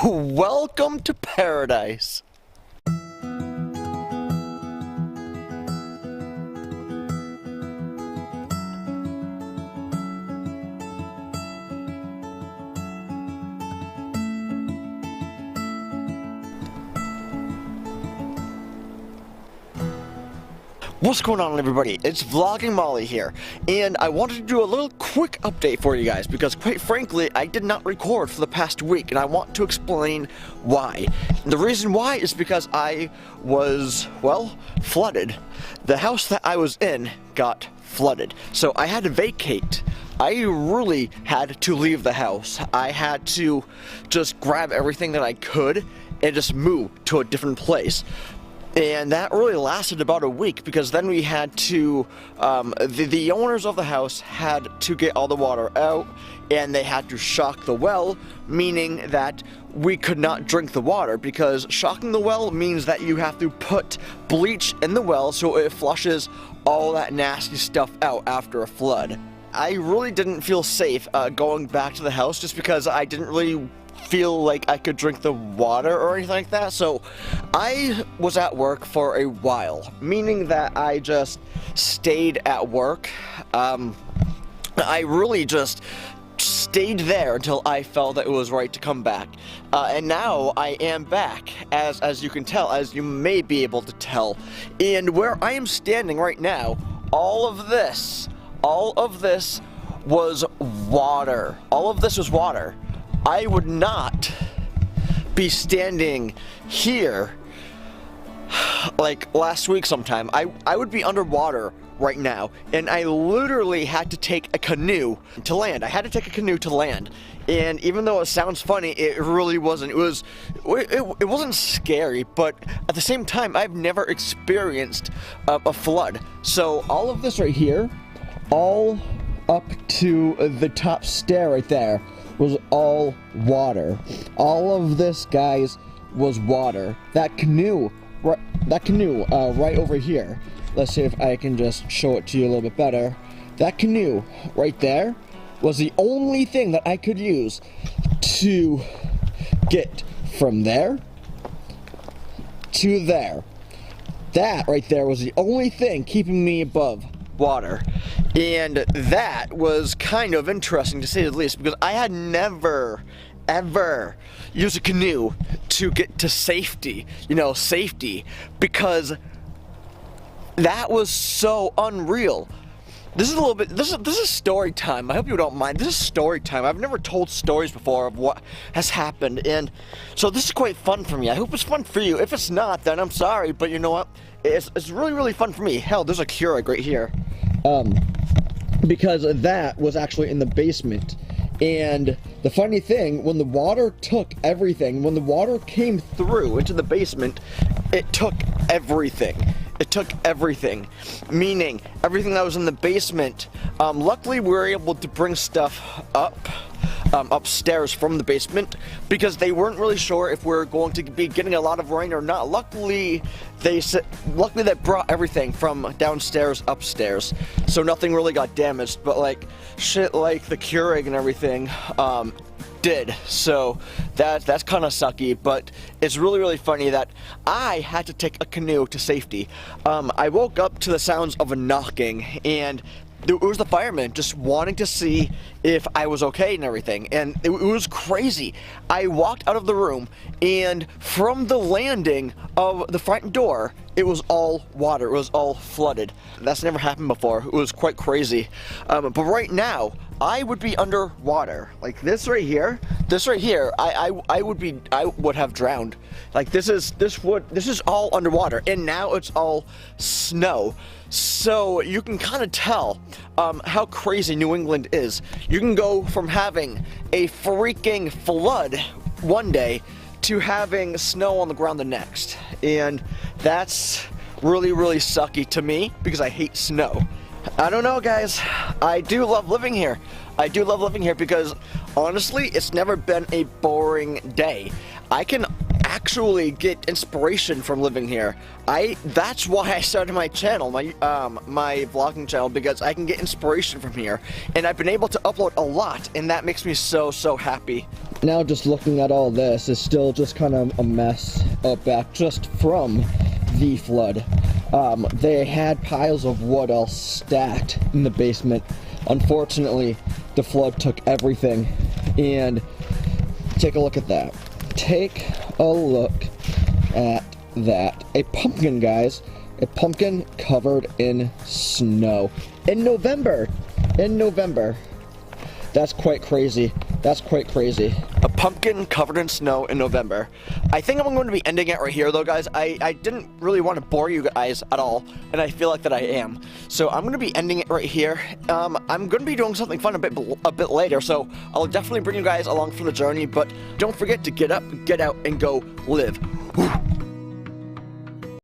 Welcome to paradise. What's going on, everybody? It's Vlogging Molly here, and I wanted to do a little quick update for you guys because, quite frankly, I did not record for the past week, and I want to explain why. The reason why is because I was, well, flooded. The house that I was in got flooded, so I had to vacate. I really had to leave the house. I had to just grab everything that I could and just move to a different place. And that really lasted about a week because then we had to, the owners of the house had to get all the water out and they had to shock the well, meaning that we could not drink the water because shocking the well means that you have to put bleach in the well so it flushes all that nasty stuff out after a flood. I really didn't feel safe going back to the house just because I didn't really feel like I could drink the water or anything like that, so I was at work for a while, meaning that I just stayed at work. I really just stayed there until I felt that it was right to come back, and now I am back, as you can tell, as you may be able to tell, and where I am standing right now, all of this was water. All of this was water. I would not be standing here like last week sometime. I would be underwater right now, and I literally had to take a canoe to land. I had to take a canoe to land, and even though it sounds funny, it really wasn't. It wasn't scary, but at the same time, I've never experienced a flood. So all of this right here, all up to the top stair right there, was all water. All of this, guys, was water. That canoe right over here. Let's see if I can just show it to you a little bit better. That canoe right there was the only thing that I could use to get from there to there. That right there was the only thing keeping me above water. And that was kind of interesting to say the least because I had never ever used a canoe to get to safety, safety, because that was so unreal. This is story time. I hope you don't mind. This is story time. I've never told stories before of what has happened, and so this is quite fun for me. I hope it's fun for you. If it's not, then I'm sorry, but you know what? It's really, really fun for me. Hell, there's a Keurig right here. Because that was actually in the basement. And the funny thing, when the water took everything, when the water came through into the basement, it took everything. It took everything, meaning everything that was in the basement. Luckily, we were able to bring stuff upstairs from the basement because they weren't really sure if we were going to be getting a lot of rain or not. Luckily, they brought everything from downstairs upstairs, so nothing really got damaged. But like shit, like the Keurig and everything, did. So that's kind of sucky, but it's really, really funny that I had to take a canoe to safety. I woke up to the sounds of a knocking, and it was the fireman just wanting to see if I was okay and everything, and it was crazy. I walked out of the room, and from the landing of the front door, it was all water. It was all flooded. That's never happened before. It was quite crazy. But right now, I would be underwater. Like this right here, I would have drowned. Like this is all underwater, and now it's all snow. So you can kind of tell how crazy New England is. You can go from having a freaking flood one day to having snow on the ground the next, and that's really, really sucky to me because I hate snow. I don't know, guys. I do love living here. I do love living here because honestly, it's never been a boring day. I can actually get inspiration from living here. That's why I started my channel, my vlogging channel, because I can get inspiration from here, and I've been able to upload a lot, and that makes me so happy. Now just looking at all this is still just kind of a mess up back just from the flood. They had piles of wood all stacked in the basement. Unfortunately, the flood took everything. And take a look at that. Take a look at that. A pumpkin, guys. A pumpkin covered in snow. In November. In November. That's quite crazy. That's quite crazy. A pumpkin covered in snow in November. I think I'm going to be ending it right here, though, guys. I didn't really want to bore you guys at all, and I feel like that I am. So I'm going to be ending it right here. I'm going to be doing something fun a bit later, so I'll definitely bring you guys along for the journey. But don't forget to get up, get out, and go live. Woo.